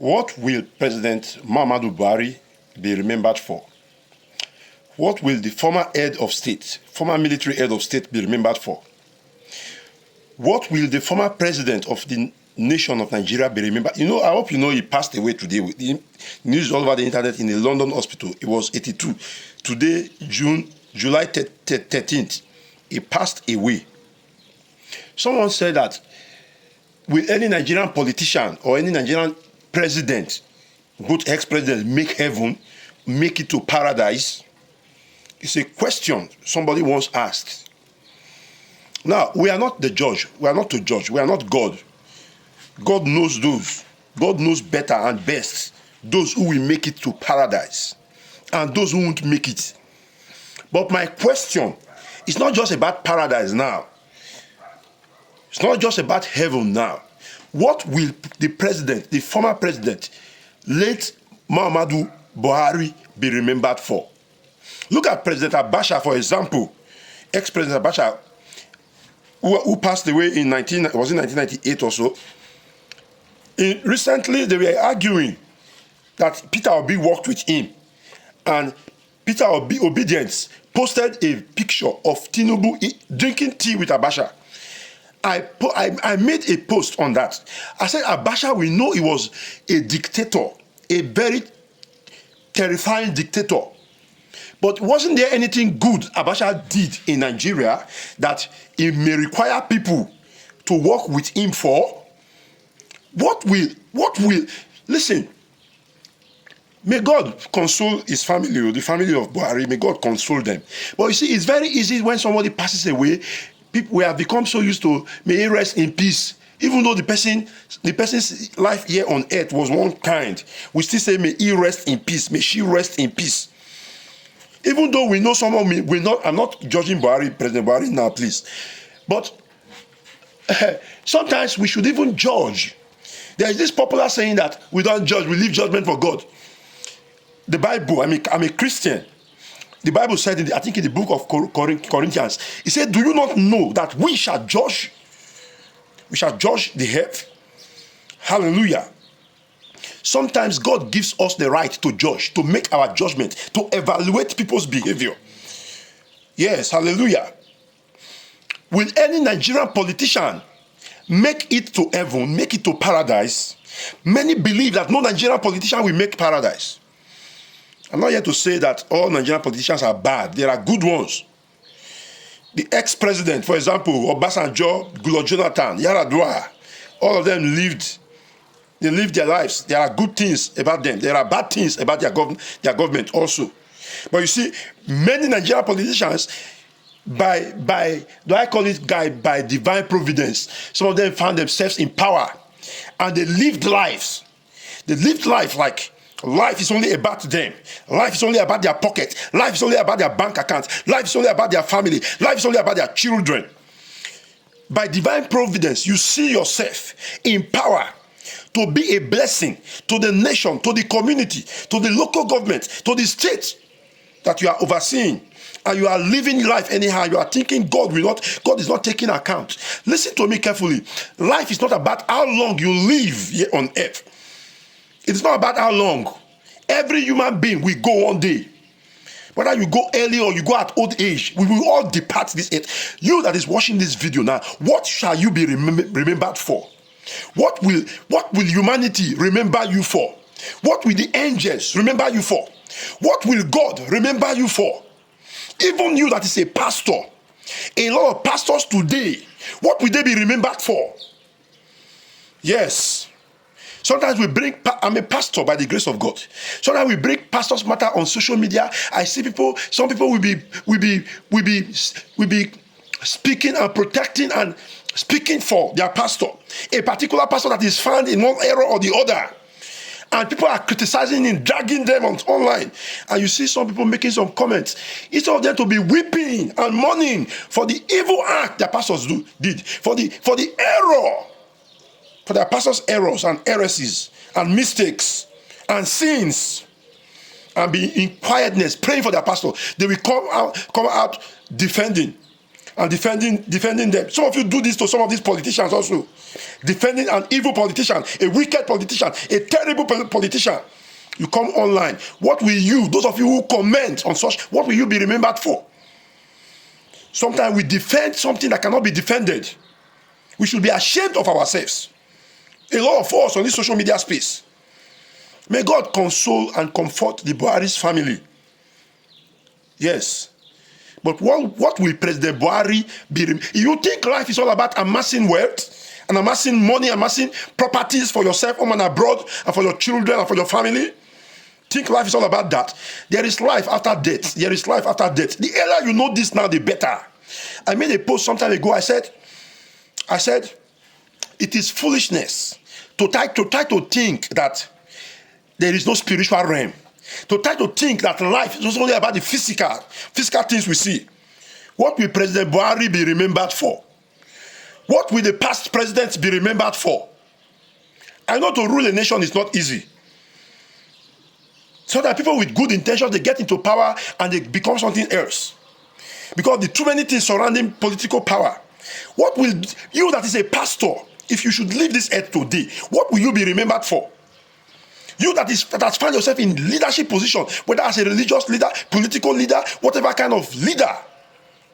What will President Muhammadu Buhari be remembered for? What will the former head of state, former military head of state be remembered for? What will the former president of the nation of Nigeria be remembered? You know, I hope you know he passed away today. With the news all over the internet in a London hospital. He was 82. Today, July 13th, he passed away. Someone said that will any Nigerian politician or any Nigerian president, both ex-presidents, make heaven, make it to paradise? It's a question somebody once asked. Now, we are not the judge. We are not to judge. We are not God. God knows those. God knows better and best those who will make it to paradise and those who won't make it. But my question is not just about paradise now. It's not just about heaven now. What will the president, the former president, late Muhammadu Buhari, be remembered for? Look at President Abacha, for example, ex-President Abacha, who passed away in 1998 or so. Recently, they were arguing that Peter Obi worked with him, and Peter Obi Obedience posted a picture of Tinubu drinking tea with Abacha. I made a post on that. I said Abacha, we know he was a dictator, a very terrifying dictator. But wasn't there anything good Abacha did in Nigeria that he may require people to work with him for? What will, listen, may God console his family, the family of Buhari, may God console them. But you see, it's very easy when somebody passes away. We have become so used to, may he rest in peace. Even though the person's life here on earth was one kind, we still say, may he rest in peace, may she rest in peace. Even though we know someone, I'm not judging Buhari, President Buhari now, please. But sometimes we should even judge. There is this popular saying that we don't judge, we leave judgment for God. The Bible, I'm a Christian. The Bible said, I think in the book of Corinthians, it said, do you not know that we shall judge? We shall judge the earth. Hallelujah. Sometimes God gives us the right to judge, to make our judgment, to evaluate people's behavior. Yes, hallelujah. Will any Nigerian politician make it to heaven, make it to paradise? Many believe that no Nigerian politician will make paradise. I'm not here to say that all Nigerian politicians are bad. There are good ones. The ex-president, for example, Obasanjo, Goodluck Jonathan, Yaradua, all of them lived their lives. There are good things about them. There are bad things about their government also. But you see, many Nigerian politicians, by divine providence, some of them found themselves in power, and they lived lives. They lived life like life is only about them. Life is only about their pocket. Life is only about their bank account. Life is only about their family. Life is only about their children. By divine providence, you see yourself in power to be a blessing to the nation, to the community, to the local government, to the state that you are overseeing. And you are living life anyhow. You are thinking God is not taking account. Listen to me carefully. Life is not about how long you live here on earth. It's not about how long. Every human being will go one day. Whether you go early or you go at old age, we will all depart this earth. You that is watching this video now, what shall you be remembered for? What will humanity remember you for? What will the angels remember you for? What will God remember you for? Even you that is a pastor, a lot of pastors today, what will they be remembered for? Yes. Sometimes I'm a pastor by the grace of God. Sometimes we bring pastors matter on social media. I see some people will be speaking and protecting and speaking for their pastor. A particular pastor that is found in one error or the other. And people are criticizing him, dragging them online. And you see some people making some comments. Instead of them to be weeping and mourning for the evil act their pastors did, for the error, for their pastors' errors and heresies and mistakes and sins, and be in quietness, praying for their pastor, they will come out defending and defending them. Some of you do this to some of these politicians also. Defending an evil politician, a wicked politician, a terrible politician. You come online. What will you, those of you who comment on such, what will you be remembered for? Sometimes we defend something that cannot be defended. We should be ashamed of ourselves. A lot of us on this social media space. May God console and comfort the Buhari's family. Yes. But what will President Buhari be? You think life is all about amassing wealth and amassing money, amassing properties for yourself, home and abroad, and for your children and for your family? Think life is all about that? There is life after death. There is life after death. The earlier you know this now, the better. I made a post some time ago. I said, it is foolishness to try to think that there is no spiritual realm. To try to think that life is only about the physical things we see. What will President Buhari be remembered for? What will the past presidents be remembered for? I know to rule a nation is not easy. So that people with good intentions, they get into power and they become something else. Because the too many things surrounding political power. What will you that is a pastor, if you should leave this earth today, what will you be remembered for? You that has found yourself in leadership position, whether as a religious leader, political leader, whatever kind of leader,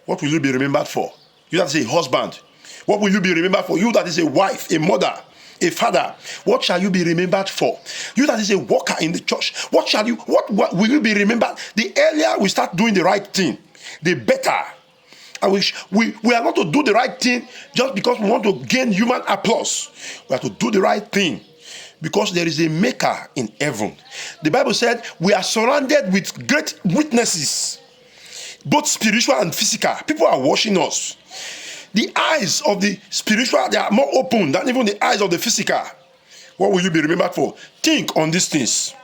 what will you be remembered for? You that is a husband, what will you be remembered for? You that is a wife, a mother, a father, what shall you be remembered for? You that is a worker in the church, what will you be remembered? The earlier we start doing the right thing, the better. And we are not to do the right thing just because we want to gain human applause. We have to do the right thing because there is a maker in heaven. The Bible said we are surrounded with great witnesses, both spiritual and physical. People are watching us. The eyes of the spiritual, they are more open than even the eyes of the physical. What will you be remembered for? Think on these things.